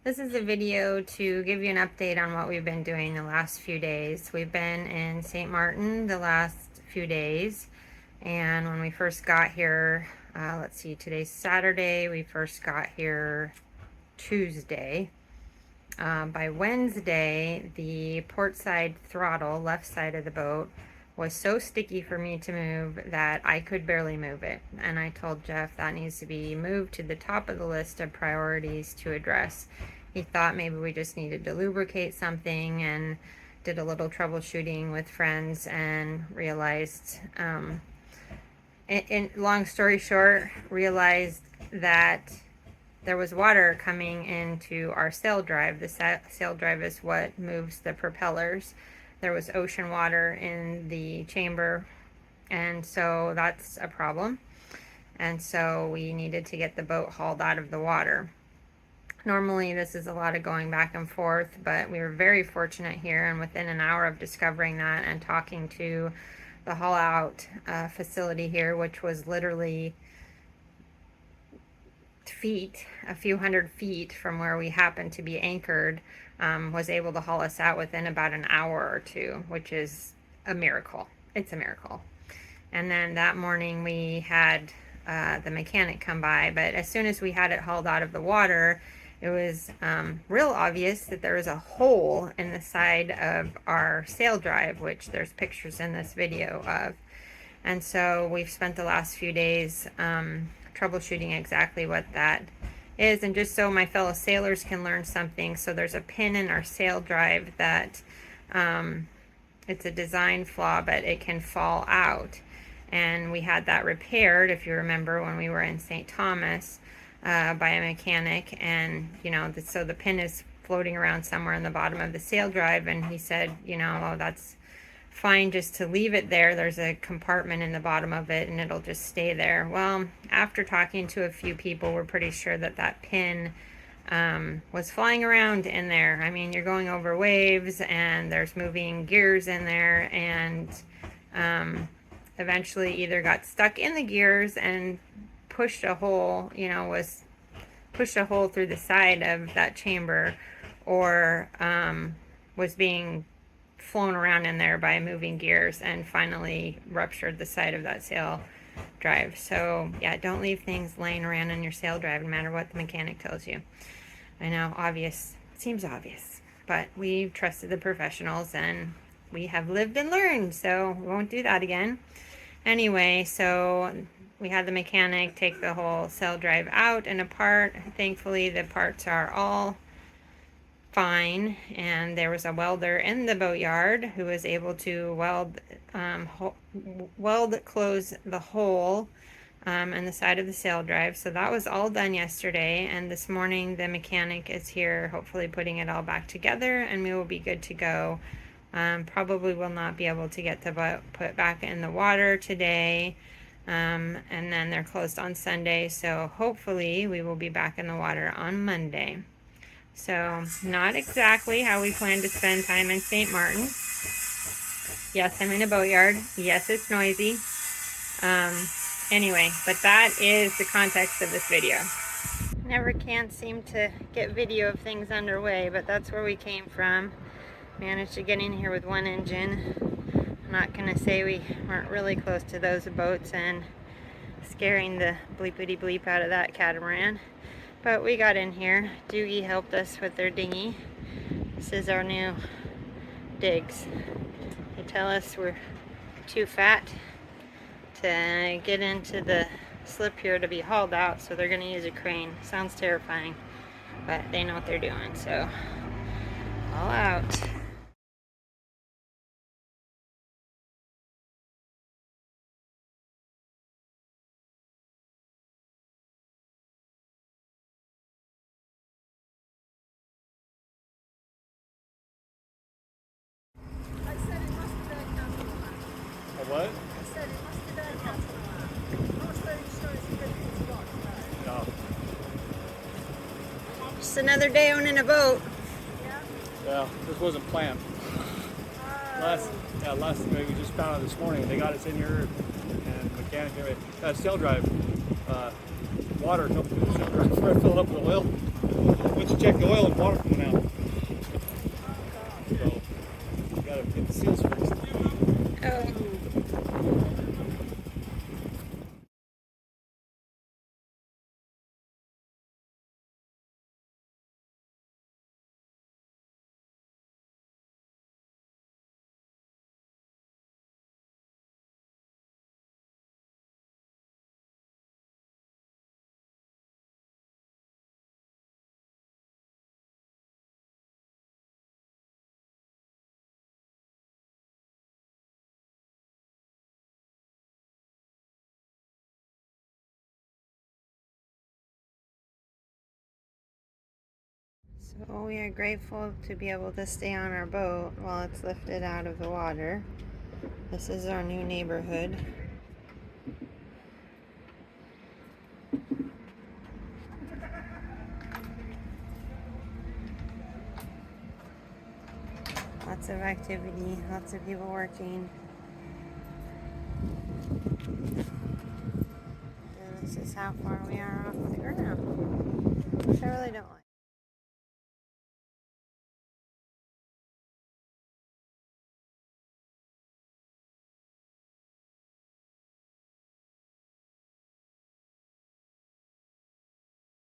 This is a video to give you an update on what we've been doing the last few days. We've been in St. Maarten the last few days, and when we first got here, let's see, today's Saturday, we first got here Tuesday. By Wednesday, the port side throttle, left side of the boat, was so sticky for me to move that I could barely move it. And I told Jeff that needs to be moved to the top of the list of priorities to address. He thought maybe we just needed to lubricate something, and did a little troubleshooting with friends and realized, in long story short, realized that there was water coming into our sail drive. The sail drive is what moves the propellers. There was ocean water in the chamber, and so that's a problem. And so we needed to get the boat hauled out of the water. Normally this is a lot of going back and forth, but we were very fortunate here, and within an hour of discovering that and talking to the haul out facility here, which was literally a few hundred feet from where we happened to be anchored, was able to haul us out within about an hour or two, which is a miracle. It's a miracle. And then that morning we had the mechanic come by, but as soon as we had it hauled out of the water, it was real obvious that there was a hole in the side of our sail drive, which there's pictures in this video of. And so we've spent the last few days troubleshooting exactly what that is. And just so my fellow sailors can learn something, so there's a pin in our sail drive that it's a design flaw, but it can fall out. And we had that repaired, if you remember, when we were in St. Thomas by a mechanic. And so the pin is floating around somewhere in the bottom of the sail drive, and he said, oh, that's fine just to leave it there. There's a compartment in the bottom of it and it'll just stay there. Well, after talking to a few people, we're pretty sure that that pin was flying around in there. I mean, you're going over waves and there's moving gears in there, and eventually either got stuck in the gears and pushed a hole, pushed a hole through the side of that chamber, or was being flown around in there by moving gears and finally ruptured the side of that sail drive. So yeah, don't leave things laying around in your sail drive, no matter what the mechanic tells you. I know, obvious, seems obvious, but we trusted the professionals and we have lived and learned, so we won't do that again. Anyway, so we had the mechanic take the whole sail drive out and apart. Thankfully the parts are all fine, and there was a welder in the boatyard who was able to weld close the hole in the side of the sail drive. So that was all done yesterday, and this morning the mechanic is here, hopefully putting it all back together, and we will be good to go. Probably will not be able to get the boat put back in the water today, and then they're closed on Sunday, so hopefully we will be back in the water on Monday. So, not exactly how we plan to spend time in St. Maarten. Yes, I'm in a boatyard. Yes, it's noisy. Anyway, but that is the context of this video. Never can seem to get video of things underway, but that's where we came from. Managed to get in here with one engine. I'm not going to say we weren't really close to those boats and scaring the bleepity bleep out of that catamaran. But we got in here. Doogie helped us with their dinghy. This is our new digs. They tell us we're too fat to get into the slip here to be hauled out, so they're going to use a crane. Sounds terrifying, but they know what they're doing, so all out. What? I said it must have been catamaran. Not very sure it's good if it's not. No. Just another day owning a boat. Yeah? Yeah, this wasn't planned. Last we just found out this morning. They got us in here, and mechanic, that sail drive, water come through the cylinder after I fill it up with oil. Once you check the oil and water coming out. So you gotta get the seals fixed. Oh. So we are grateful to be able to stay on our boat while it's lifted out of the water. This is our new neighborhood. Lots of activity, lots of people working. And this is how far we are off the ground, which I really don't like.